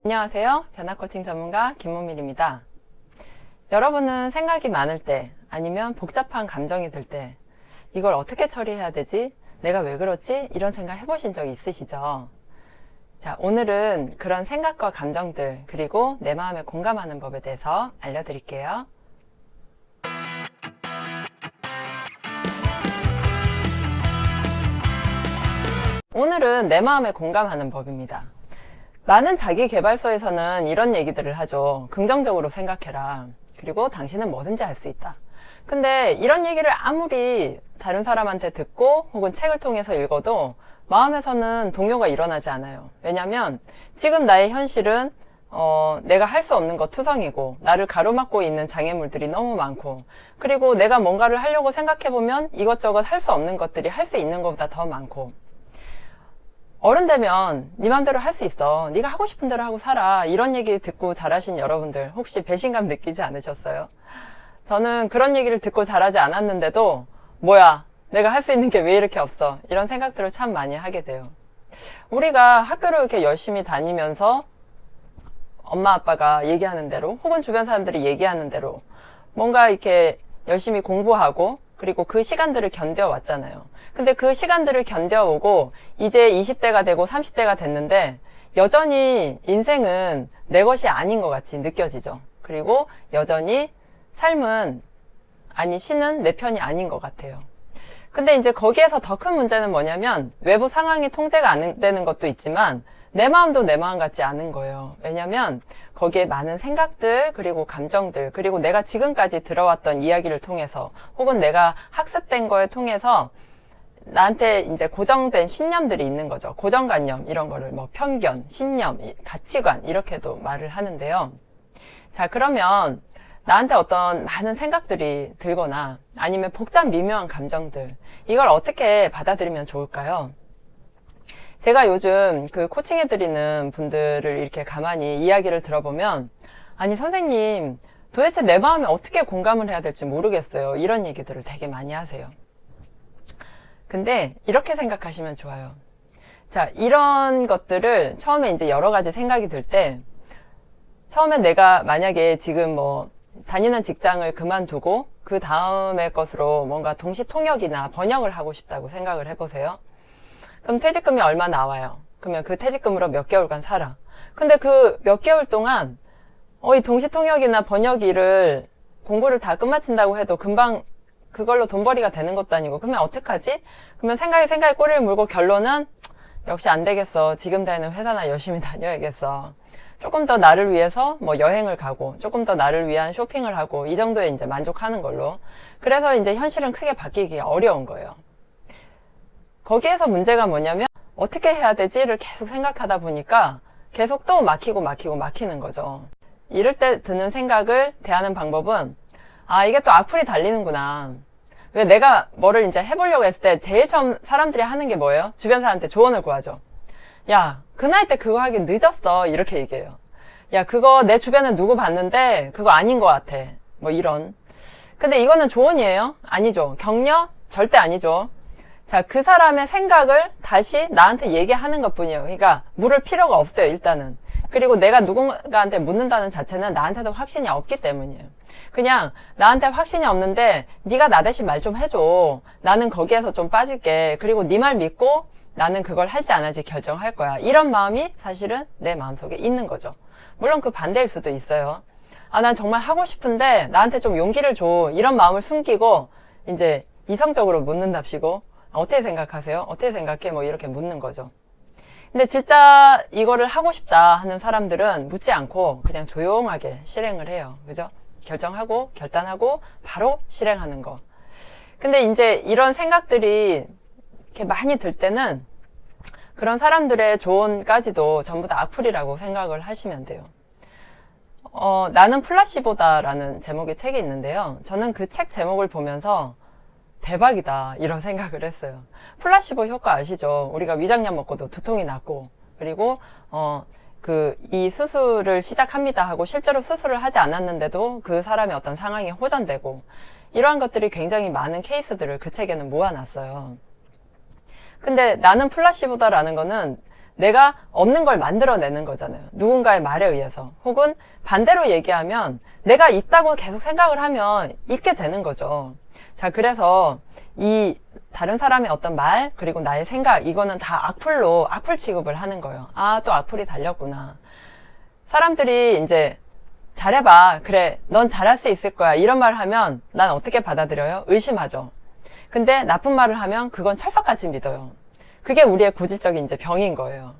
안녕하세요. 변화코칭 전문가 김문밀입니다. 여러분은 생각이 많을 때 아니면 복잡한 감정이 들 때 이걸 어떻게 처리해야 되지? 내가 왜 그러지? 이런 생각 해보신 적 있으시죠? 자, 오늘은 그런 생각과 감정들 그리고 내 마음에 공감하는 법에 대해서 알려드릴게요. 오늘은 내 마음에 공감하는 법입니다. 많은 자기계발서에서는 이런 얘기들을 하죠. 긍정적으로 생각해라. 그리고 당신은 뭐든지 할 수 있다. 근데 이런 얘기를 아무리 다른 사람한테 듣고 혹은 책을 통해서 읽어도 마음에서는 동요가 일어나지 않아요. 왜냐면 지금 나의 현실은 내가 할 수 없는 것 투성이고 나를 가로막고 있는 장애물들이 너무 많고 그리고 내가 뭔가를 하려고 생각해보면 이것저것 할 수 없는 것들이 할 수 있는 것보다 더 많고 어른 되면 네 맘대로 할 수 있어. 네가 하고 싶은 대로 하고 살아. 이런 얘기 듣고 자라신 여러분들 혹시 배신감 느끼지 않으셨어요? 저는 그런 얘기를 듣고 자라지 않았는데도 뭐야 내가 할 수 있는 게 왜 이렇게 없어 이런 생각들을 참 많이 하게 돼요. 우리가 학교를 이렇게 열심히 다니면서 엄마 아빠가 얘기하는 대로 혹은 주변 사람들이 얘기하는 대로 뭔가 이렇게 열심히 공부하고 그리고 그 시간들을 견뎌왔잖아요. 근데 그 시간들을 견뎌오고 이제 20대가 되고 30대가 됐는데 여전히 인생은 내 것이 아닌 것 같이 느껴지죠. 그리고 여전히 삶은 신은 내 편이 아닌 것 같아요. 근데 이제 거기에서 더 큰 문제는 뭐냐면 외부 상황이 통제가 안 되는 것도 있지만 내 마음도 내 마음 같지 않은 거예요. 왜냐면 거기에 많은 생각들 그리고 감정들 그리고 내가 지금까지 들어왔던 이야기를 통해서 혹은 내가 학습된 거에 통해서 나한테 이제 고정된 신념들이 있는 거죠. 고정관념 이런 거를 뭐 편견, 신념, 가치관 이렇게도 말을 하는데요. 자, 그러면 나한테 어떤 많은 생각들이 들거나 아니면 복잡 미묘한 감정들 이걸 어떻게 받아들이면 좋을까요? 제가 요즘 그 코칭해드리는 분들을 이렇게 가만히 이야기를 들어보면 아니 선생님 도대체 내 마음에 어떻게 공감을 해야 될지 모르겠어요. 이런 얘기들을 되게 많이 하세요. 근데 이렇게 생각하시면 좋아요. 자, 이런 것들을 처음에 이제 여러 가지 생각이 들 때 처음에 내가 만약에 지금 뭐 다니는 직장을 그만두고 그 다음의 것으로 뭔가 동시통역이나 번역을 하고 싶다고 생각을 해보세요. 그럼 퇴직금이 얼마 나와요? 그러면 그 퇴직금으로 몇 개월간 살아. 근데 그 몇 개월 동안 이 동시통역이나 번역 일을 공부를 다 끝마친다고 해도 금방 그걸로 돈벌이가 되는 것도 아니고 그러면 어떡하지? 그러면 생각에 꼬리를 물고 결론은 역시 안 되겠어. 지금 다니는 회사나 열심히 다녀야겠어. 조금 더 나를 위해서 뭐 여행을 가고 조금 더 나를 위한 쇼핑을 하고 이 정도에 이제 만족하는 걸로. 그래서 이제 현실은 크게 바뀌기 어려운 거예요. 거기에서 문제가 뭐냐면 어떻게 해야 되지를 계속 생각하다 보니까 계속 또 막히는 거죠. 이럴 때 드는 생각을 대하는 방법은 이게 또 악플이 달리는구나. 왜 내가 뭐를 이제 해보려고 했을 때 제일 처음 사람들이 하는 게 뭐예요? 주변 사람한테 조언을 구하죠. 야, 그 나이 때 그거 하기 늦었어. 이렇게 얘기해요. 야, 그거 내 주변에 누구 봤는데 그거 아닌 것 같아. 뭐 이런. 근데 이거는 조언이에요? 아니죠. 격려? 절대 아니죠. 자, 그 사람의 생각을 다시 나한테 얘기하는 것 뿐이에요. 그러니까 물을 필요가 없어요, 일단은. 그리고 내가 누군가한테 묻는다는 자체는 나한테도 확신이 없기 때문이에요. 그냥 나한테 확신이 없는데 네가 나 대신 말 좀 해줘. 나는 거기에서 좀 빠질게. 그리고 네 말 믿고 나는 그걸 할지 안 할지 결정할 거야. 이런 마음이 사실은 내 마음속에 있는 거죠. 물론 그 반대일 수도 있어요. 난 정말 하고 싶은데 나한테 좀 용기를 줘. 이런 마음을 숨기고 이제 이성적으로 묻는답시고 어떻게 생각하세요? 어떻게 생각해? 뭐 이렇게 묻는 거죠. 근데 진짜 이거를 하고 싶다 하는 사람들은 묻지 않고 그냥 조용하게 실행을 해요. 그죠? 결정하고 결단하고 바로 실행하는 거. 근데 이제 이런 생각들이 이렇게 많이 들 때는 그런 사람들의 조언까지도 전부 다 악플이라고 생각을 하시면 돼요. 나는 플라시보다라는 제목의 책이 있는데요. 저는 그 책 제목을 보면서 대박이다 이런 생각을 했어요. 플라시보 효과 아시죠? 우리가 위장약 먹고도 두통이 낫고 그리고 이 수술을 시작합니다 하고 실제로 수술을 하지 않았는데도 그 사람의 어떤 상황이 호전되고 이러한 것들이 굉장히 많은 케이스들을 그 책에는 모아놨어요. 근데 나는 플라시보다라는 거는 내가 없는 걸 만들어내는 거잖아요. 누군가의 말에 의해서. 혹은 반대로 얘기하면 내가 있다고 계속 생각을 하면 있게 되는 거죠. 자, 그래서 이 다른 사람의 어떤 말, 그리고 나의 생각, 이거는 다 악플로, 악플 취급을 하는 거예요. 아, 또 악플이 달렸구나. 사람들이 이제 잘해봐. 그래, 넌 잘할 수 있을 거야. 이런 말 하면 난 어떻게 받아들여요? 의심하죠. 근데 나쁜 말을 하면 그건 철석같이 믿어요. 그게 우리의 고질적인 이제 병인 거예요.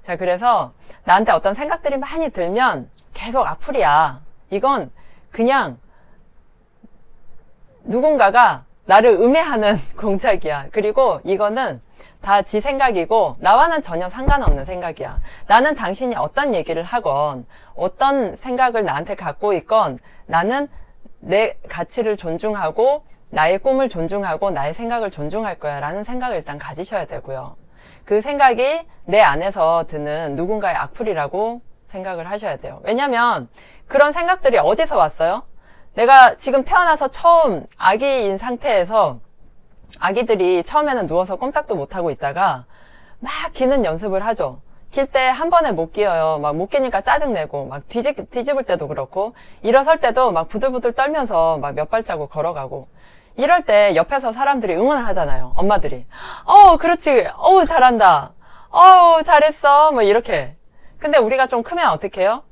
자, 그래서 나한테 어떤 생각들이 많이 들면 계속 악플이야. 이건 그냥 누군가가 나를 음해하는 공작이야. 그리고 이거는 다 지 생각이고 나와는 전혀 상관없는 생각이야. 나는 당신이 어떤 얘기를 하건 어떤 생각을 나한테 갖고 있건 나는 내 가치를 존중하고 나의 꿈을 존중하고 나의 생각을 존중할 거야 라는 생각을 일단 가지셔야 되고요. 그 생각이 내 안에서 드는 누군가의 악플이라고 생각을 하셔야 돼요. 왜냐면 그런 생각들이 어디서 왔어요? 내가 지금 태어나서 처음 아기인 상태에서 아기들이 처음에는 누워서 꼼짝도 못하고 있다가 막 기는 연습을 하죠. 길 때 한 번에 못 기어요. 막 못 기니까 짜증내고 막 뒤집을 때도 그렇고 일어설 때도 막 부들부들 떨면서 막 몇 발자국 걸어가고 이럴 때 옆에서 사람들이 응원을 하잖아요. 엄마들이. 그렇지. 잘한다. 잘했어. 뭐 이렇게. 근데 우리가 좀 크면 어떻게 해요?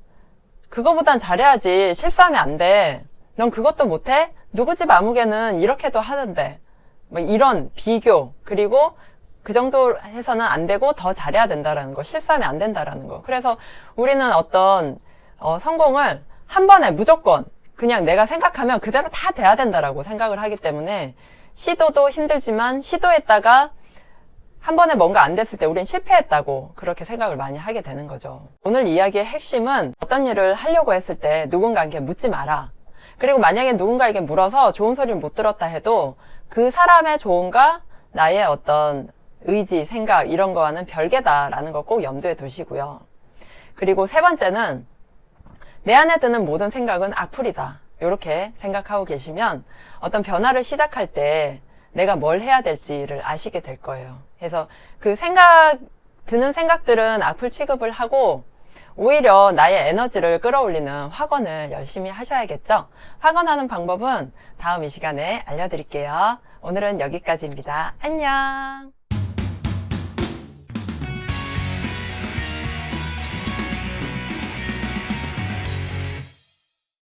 그거보단 잘해야지. 실수하면 안 돼. 넌 그것도 못해? 누구 집 아무개는 이렇게도 하는데. 뭐 이런 비교. 그리고 그 정도 해서는 안 되고 더 잘해야 된다라는 거. 실수하면 안 된다라는 거. 그래서 우리는 어떤 성공을 한 번에 무조건 그냥 내가 생각하면 그대로 다 돼야 된다라고 생각을 하기 때문에 시도도 힘들지만 시도했다가 한 번에 뭔가 안 됐을 때 우린 실패했다고 그렇게 생각을 많이 하게 되는 거죠. 오늘 이야기의 핵심은 어떤 일을 하려고 했을 때 누군가에게 묻지 마라. 그리고 만약에 누군가에게 물어서 좋은 소리를 못 들었다 해도 그 사람의 조언과 나의 어떤 의지, 생각 이런 거와는 별개다라는 거 꼭 염두에 두시고요. 그리고 세 번째는 내 안에 드는 모든 생각은 악플이다. 이렇게 생각하고 계시면 어떤 변화를 시작할 때 내가 뭘 해야 될지를 아시게 될 거예요. 그래서 그 드는 생각들은 악플 취급을 하고 오히려 나의 에너지를 끌어올리는 확언을 열심히 하셔야겠죠. 확언하는 방법은 다음 이 시간에 알려드릴게요. 오늘은 여기까지입니다. 안녕.